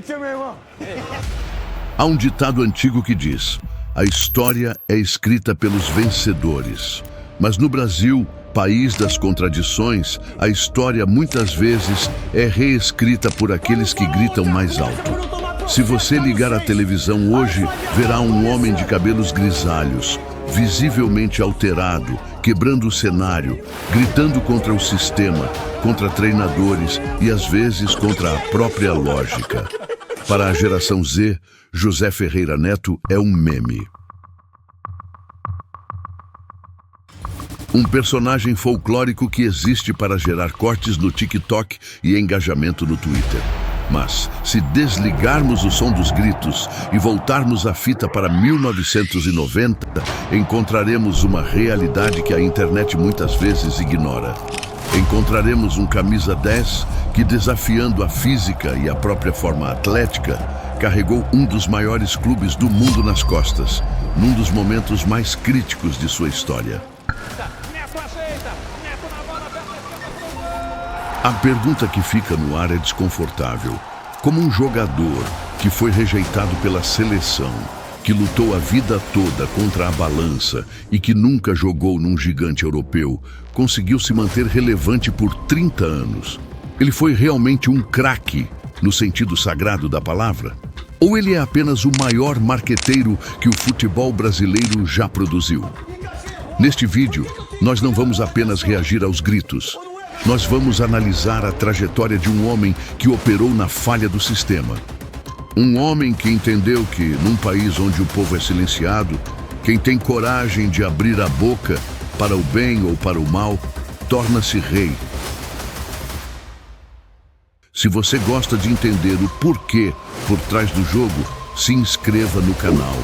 Corinthians, meu irmão. Há um ditado antigo que diz: a história é escrita pelos vencedores. Mas no Brasil, país das contradições, a história muitas vezes é reescrita por aqueles que gritam mais alto. Se você ligar a televisão hoje, verá um homem de cabelos grisalhos, visivelmente alterado, quebrando o cenário, gritando contra o sistema, contra treinadores e às vezes contra a própria lógica. Para a geração Z, José Ferreira Neto é um meme. Um personagem folclórico que existe para gerar cortes no TikTok e engajamento no Twitter. Mas, se desligarmos o som dos gritos e voltarmos a fita para 1990, encontraremos uma realidade que a internet muitas vezes ignora. Encontraremos um camisa 10 que, desafiando a física e a própria forma atlética, carregou um dos maiores clubes do mundo nas costas, num dos momentos mais críticos de sua história. A pergunta que fica no ar é desconfortável. Como um jogador que foi rejeitado pela seleção, que lutou a vida toda contra a balança e que nunca jogou num gigante europeu, conseguiu se manter relevante por 30 anos? Ele foi realmente um craque, no sentido sagrado da palavra? Ou ele é apenas o maior marqueteiro que o futebol brasileiro já produziu? Neste vídeo, nós não vamos apenas reagir aos gritos. Nós vamos analisar a trajetória de um homem que operou na falha do sistema. Um homem que entendeu que, num país onde o povo é silenciado, quem tem coragem de abrir a boca, para o bem ou para o mal, torna-se rei. Se você gosta de entender o porquê por trás do jogo, se inscreva no canal.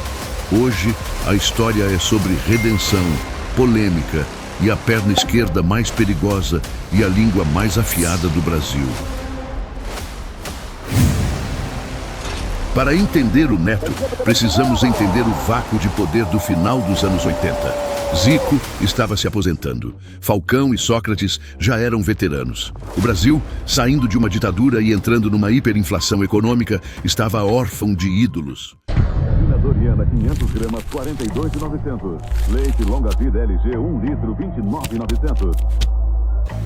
Hoje, a história é sobre redenção, polêmica e a perna esquerda mais perigosa e a língua mais afiada do Brasil. Para entender o Neto, precisamos entender o vácuo de poder do final dos anos 80. Zico estava se aposentando. Falcão e Sócrates já eram veteranos. O Brasil, saindo de uma ditadura e entrando numa hiperinflação econômica, estava órfão de ídolos. Doriana, 500 gramas, 42,900. Leite longa vida LG, 1 litro, 29,900.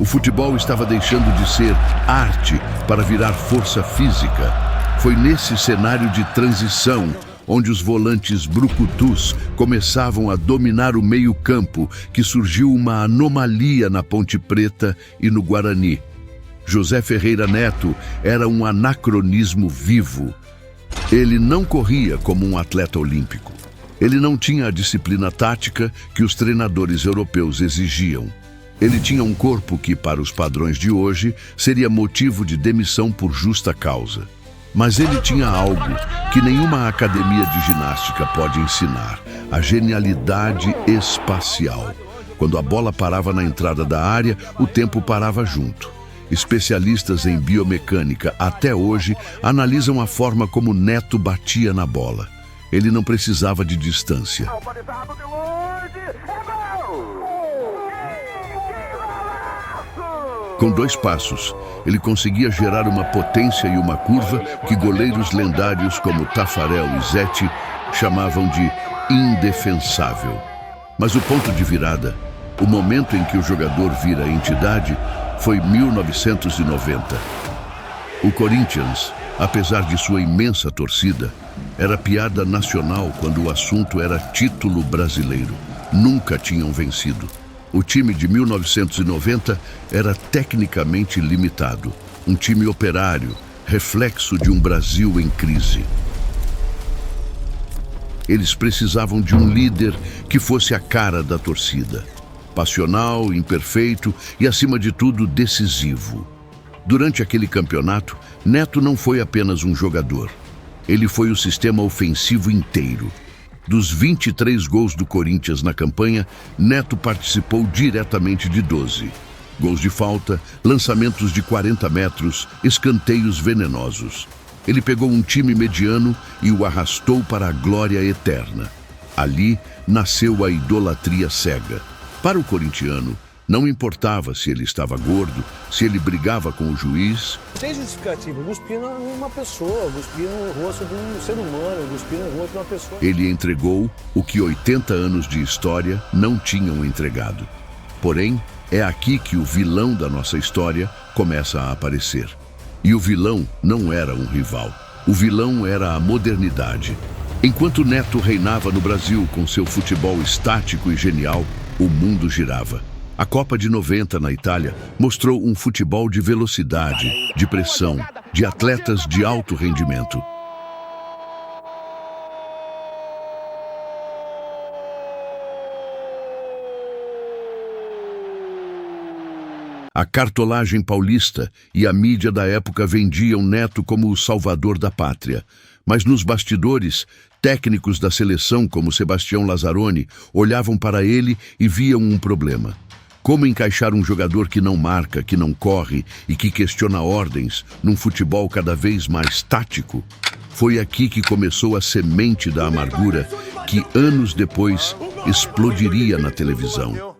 O futebol estava deixando de ser arte para virar força física. Foi nesse cenário de transição onde os volantes brucutus começavam a dominar o meio-campo que surgiu uma anomalia na Ponte Preta e no Guarani. José Ferreira Neto era um anacronismo vivo. Ele não corria como um atleta olímpico. Ele não tinha a disciplina tática que os treinadores europeus exigiam. Ele tinha um corpo que, para os padrões de hoje, seria motivo de demissão por justa causa. Mas ele tinha algo que nenhuma academia de ginástica pode ensinar: a genialidade espacial. Quando a bola parava na entrada da área, o tempo parava junto. Especialistas em biomecânica até hoje analisam a forma como Neto batia na bola. Ele não precisava de distância. Com 2 passos, ele conseguia gerar uma potência e uma curva que goleiros lendários como Tafarel e Zete chamavam de indefensável. Mas o ponto de virada, o momento em que o jogador vira entidade, foi 1990. O Corinthians, apesar de sua imensa torcida, era piada nacional quando o assunto era título brasileiro. Nunca tinham vencido. O time de 1990 era tecnicamente limitado. Um time operário, reflexo de um Brasil em crise. Eles precisavam de um líder que fosse a cara da torcida. Passional, imperfeito e, acima de tudo, decisivo. Durante aquele campeonato, Neto não foi apenas um jogador. Ele foi o sistema ofensivo inteiro. Dos 23 gols do Corinthians na campanha, Neto participou diretamente de 12. Gols de falta, lançamentos de 40 metros, escanteios venenosos. Ele pegou um time mediano e o arrastou para a glória eterna. Ali nasceu a idolatria cega. Para o corintiano, Não importava se ele estava gordo, se ele brigava com o juiz. Sem justificativa, cuspir numa pessoa, cuspir no rosto de um ser humano, cuspir no rosto de uma pessoa. Ele entregou o que 80 anos de história não tinham entregado. Porém, é aqui que o vilão da nossa história começa a aparecer. E o vilão não era um rival. O vilão era a modernidade. Enquanto Neto reinava no Brasil com seu futebol estático e genial, o mundo girava. A Copa de 90 na Itália mostrou um futebol de velocidade, de pressão, de atletas de alto rendimento. A cartolagem paulista e a mídia da época vendiam Neto como o salvador da pátria. Mas nos bastidores, técnicos da seleção como Sebastião Lazzaroni olhavam para ele e viam um problema. Como encaixar um jogador que não marca, que não corre e que questiona ordens num futebol cada vez mais tático? Foi aqui que começou a semente da amargura que anos depois explodiria na televisão.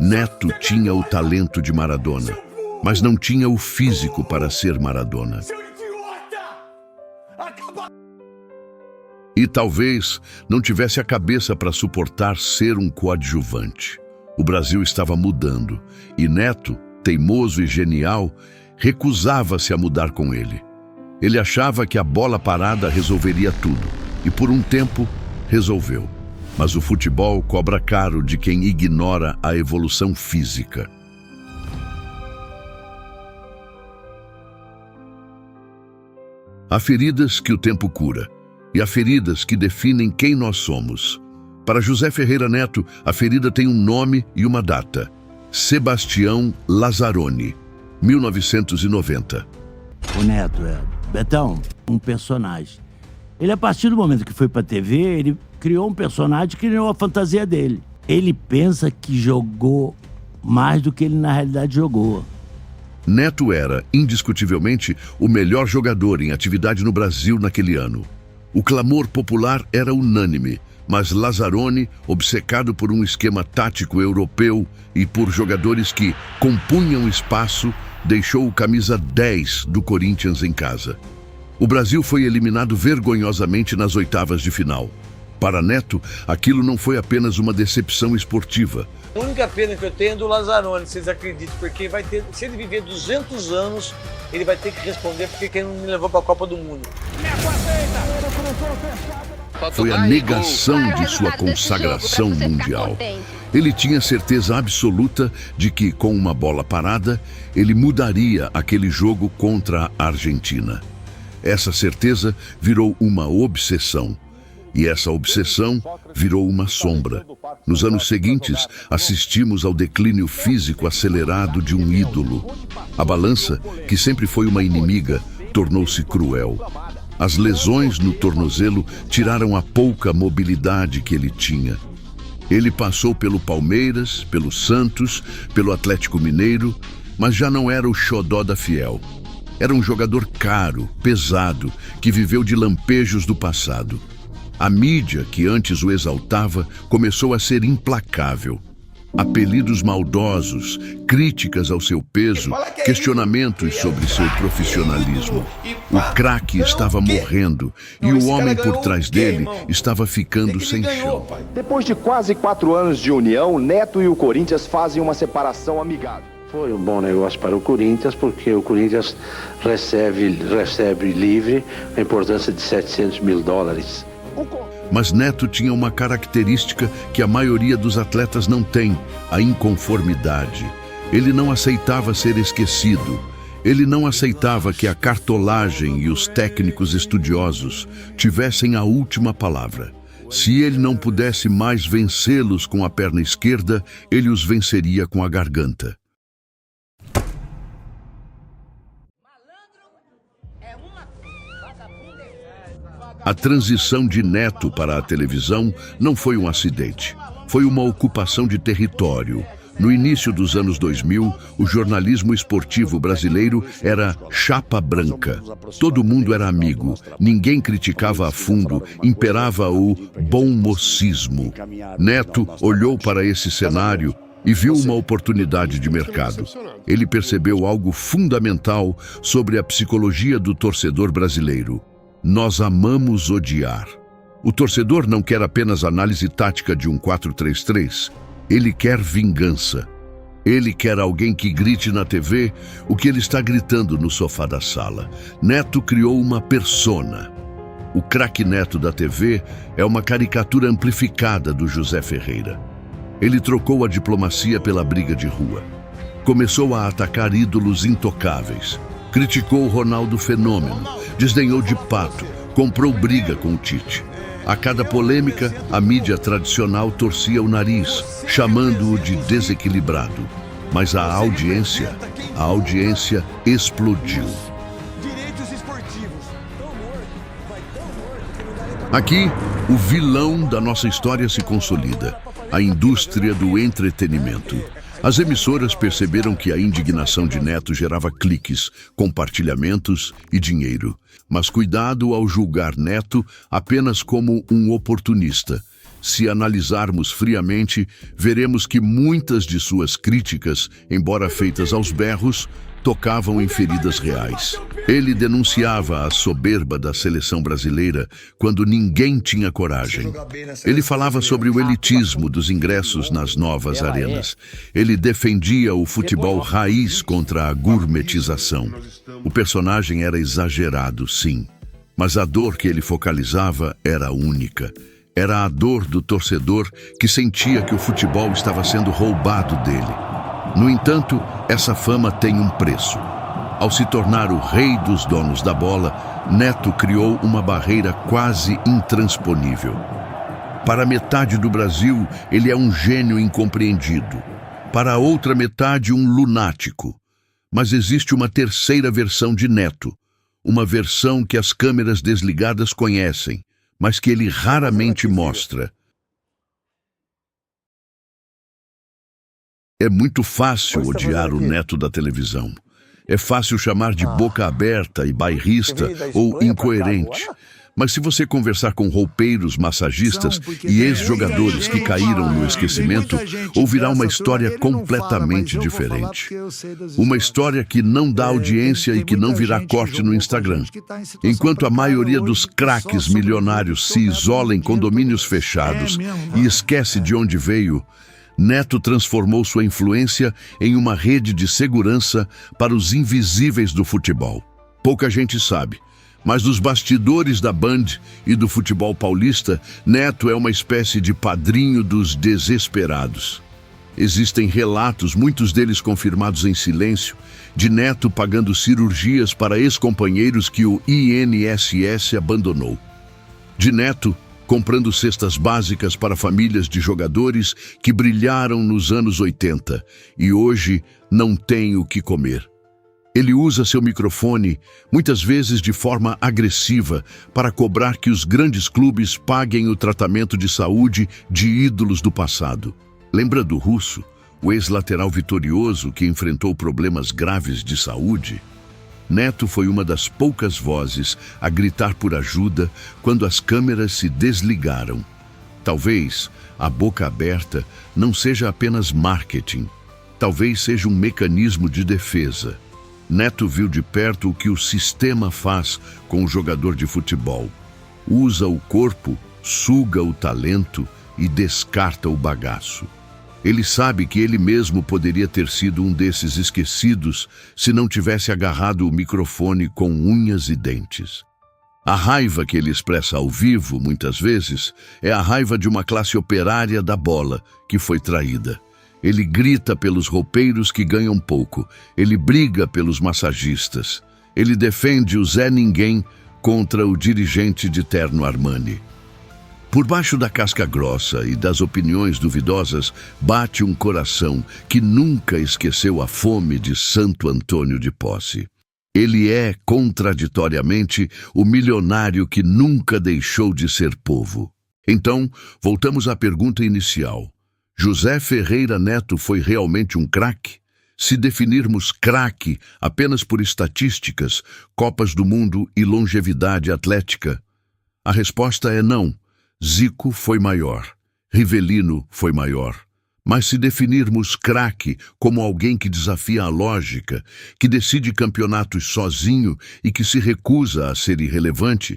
Neto tinha o talento de Maradona, mas não tinha o físico para ser Maradona. E talvez não tivesse a cabeça para suportar ser um coadjuvante. O Brasil estava mudando e Neto, teimoso e genial, recusava-se a mudar com ele. Ele achava que a bola parada resolveria tudo e por um tempo resolveu. Mas o futebol cobra caro de quem ignora a evolução física. Há feridas que o tempo cura e há feridas que definem quem nós somos. Para José Ferreira Neto, a ferida tem um nome e uma data. Sebastião Lazzaroni, 1990. O Neto Betão, um personagem. Ele, a partir do momento que foi pra TV, ele criou um personagem, criou a fantasia dele. Ele pensa que jogou mais do que ele na realidade jogou. Neto era, indiscutivelmente, o melhor jogador em atividade no Brasil naquele ano. O clamor popular era unânime. Mas Lazzaroni, obcecado por um esquema tático europeu e por jogadores que compunham espaço, deixou o camisa 10 do Corinthians em casa. O Brasil foi eliminado vergonhosamente nas oitavas de final. Para Neto, aquilo não foi apenas uma decepção esportiva. A única pena que eu tenho é do Lazzaroni, vocês acreditam, porque vai ter, se ele viver 200 anos, ele vai ter que responder porque ele não me levou para a Copa do Mundo. Foi a negação de sua consagração mundial. Ele tinha certeza absoluta de que, com uma bola parada, ele mudaria aquele jogo contra a Argentina. Essa certeza virou uma obsessão. E essa obsessão virou uma sombra. Nos anos seguintes, assistimos ao declínio físico acelerado de um ídolo. A balança, que sempre foi uma inimiga, tornou-se cruel. As lesões no tornozelo tiraram a pouca mobilidade que ele tinha. Ele passou pelo Palmeiras, pelo Santos, pelo Atlético Mineiro, mas já não era o xodó da Fiel. Era um jogador caro, pesado, que viveu de lampejos do passado. A mídia, que antes o exaltava, começou a ser implacável. Apelidos maldosos, críticas ao seu peso, questionamentos sobre seu profissionalismo. O craque estava morrendo e o homem por trás dele estava ficando sem chão. Depois de quase 4 anos de união, Neto e o Corinthians fazem uma separação amigável. Foi um bom negócio para o Corinthians, porque o Corinthians recebe livre a importância de $700 mil. Mas Neto tinha uma característica que a maioria dos atletas não tem, a inconformidade. Ele não aceitava ser esquecido. Ele não aceitava que a cartolagem e os técnicos estudiosos tivessem a última palavra. Se ele não pudesse mais vencê-los com a perna esquerda, ele os venceria com a garganta. A transição de Neto para a televisão não foi um acidente. Foi uma ocupação de território. No início dos anos 2000, o jornalismo esportivo brasileiro era chapa branca. Todo mundo era amigo, ninguém criticava a fundo, imperava o bom mocismo. Neto olhou para esse cenário e viu uma oportunidade de mercado. Ele percebeu algo fundamental sobre a psicologia do torcedor brasileiro. Nós amamos odiar. O torcedor não quer apenas análise tática de um 4-3-3. Ele quer vingança. Ele quer alguém que grite na TV o que ele está gritando no sofá da sala. Neto criou uma persona. O craque Neto da TV é uma caricatura amplificada do José Ferreira. Ele trocou a diplomacia pela briga de rua. Começou a atacar ídolos intocáveis. Criticou o Ronaldo Fenômeno, desdenhou de Pato, comprou briga com o Tite. A cada polêmica, a mídia tradicional torcia o nariz, chamando-o de desequilibrado. Mas a audiência explodiu. Aqui, o vilão da nossa história se consolida, a indústria do entretenimento. As emissoras perceberam que a indignação de Neto gerava cliques, compartilhamentos e dinheiro. Mas cuidado ao julgar Neto apenas como um oportunista. Se analisarmos friamente, veremos que muitas de suas críticas, embora feitas aos berros, tocavam em feridas reais. Ele denunciava a soberba da seleção brasileira quando ninguém tinha coragem. Ele falava sobre o elitismo dos ingressos nas novas arenas. Ele defendia o futebol raiz contra a gourmetização. O personagem era exagerado, sim, mas a dor que ele focalizava era única. Era a dor do torcedor que sentia que o futebol estava sendo roubado dele. No entanto, essa fama tem um preço. Ao se tornar o rei dos donos da bola, Neto criou uma barreira quase intransponível. Para metade do Brasil, ele é um gênio incompreendido. Para a outra metade, um lunático. Mas existe uma terceira versão de Neto, uma versão que as câmeras desligadas conhecem, mas que ele raramente mostra. É muito fácil odiar o Neto da televisão. É fácil chamar de boca aberta e bairrista ou incoerente. Mas se você conversar com roupeiros, massagistas e ex-jogadores que caíram no esquecimento, ouvirá uma história completamente diferente. Uma história que não dá audiência e que não virá corte no Instagram. Enquanto a maioria dos craques milionários se isola em condomínios fechados e esquece de onde veio, Neto transformou sua influência em uma rede de segurança para os invisíveis do futebol. Pouca gente sabe, mas nos bastidores da Band e do futebol paulista, Neto é uma espécie de padrinho dos desesperados. Existem relatos, muitos deles confirmados em silêncio, de Neto pagando cirurgias para ex-companheiros que o INSS abandonou. De Neto comprando cestas básicas para famílias de jogadores que brilharam nos anos 80 e hoje não têm o que comer. Ele usa seu microfone, muitas vezes de forma agressiva, para cobrar que os grandes clubes paguem o tratamento de saúde de ídolos do passado. Lembra do Russo, o ex-lateral vitorioso que enfrentou problemas graves de saúde? Neto foi uma das poucas vozes a gritar por ajuda quando as câmeras se desligaram. Talvez a boca aberta não seja apenas marketing. Talvez seja um mecanismo de defesa. Neto viu de perto o que o sistema faz com o jogador de futebol. Usa o corpo, suga o talento e descarta o bagaço. Ele sabe que ele mesmo poderia ter sido um desses esquecidos se não tivesse agarrado o microfone com unhas e dentes. A raiva que ele expressa ao vivo, muitas vezes, é a raiva de uma classe operária da bola que foi traída. Ele grita pelos roupeiros que ganham pouco. Ele briga pelos massagistas. Ele defende o Zé Ninguém contra o dirigente de terno Armani. Por baixo da casca grossa e das opiniões duvidosas, bate um coração que nunca esqueceu a fome de Santo Antônio de Posse. Ele é, contraditoriamente, o milionário que nunca deixou de ser povo. Então, voltamos à pergunta inicial. José Ferreira Neto foi realmente um craque? Se definirmos craque apenas por estatísticas, Copas do Mundo e longevidade atlética, a resposta é não. Zico foi maior, Rivelino foi maior, Mas se definirmos craque como alguém que desafia a lógica, que decide campeonatos sozinho e que se recusa a ser irrelevante,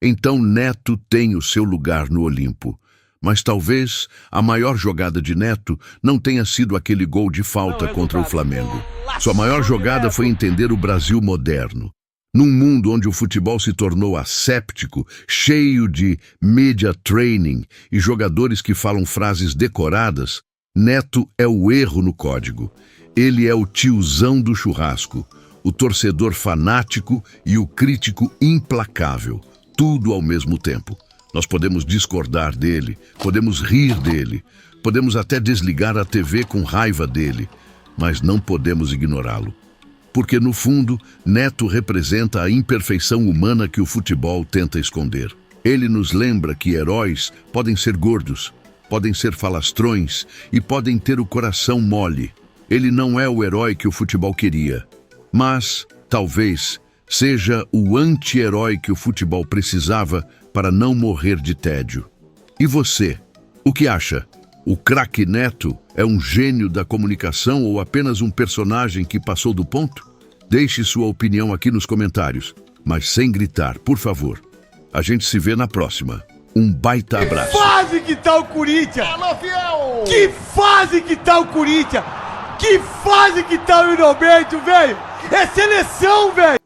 então Neto tem o seu lugar no Olimpo. Mas talvez a maior jogada de Neto não tenha sido aquele gol de falta contra o Flamengo. Sua maior jogada foi entender o Brasil moderno. Num mundo onde o futebol se tornou asséptico, cheio de media training e jogadores que falam frases decoradas, Neto é o erro no código. Ele é o tiozão do churrasco, o torcedor fanático e o crítico implacável, tudo ao mesmo tempo. Nós podemos discordar dele, podemos rir dele, podemos até desligar a TV com raiva dele, mas não podemos ignorá-lo. Porque, no fundo, Neto representa a imperfeição humana que o futebol tenta esconder. Ele nos lembra que heróis podem ser gordos, podem ser falastrões e podem ter o coração mole. Ele não é o herói que o futebol queria, mas, talvez, seja o anti-herói que o futebol precisava para não morrer de tédio. E você, o que acha? O craque Neto é um gênio da comunicação ou apenas um personagem que passou do ponto? Deixe sua opinião aqui nos comentários, mas sem gritar, por favor. A gente se vê na próxima. Um baita abraço. Que fase que tá o Corinthians! Alô, fiel! Que fase que tá o Corinthians! Que fase que tá o Roberto, velho! É seleção, velho!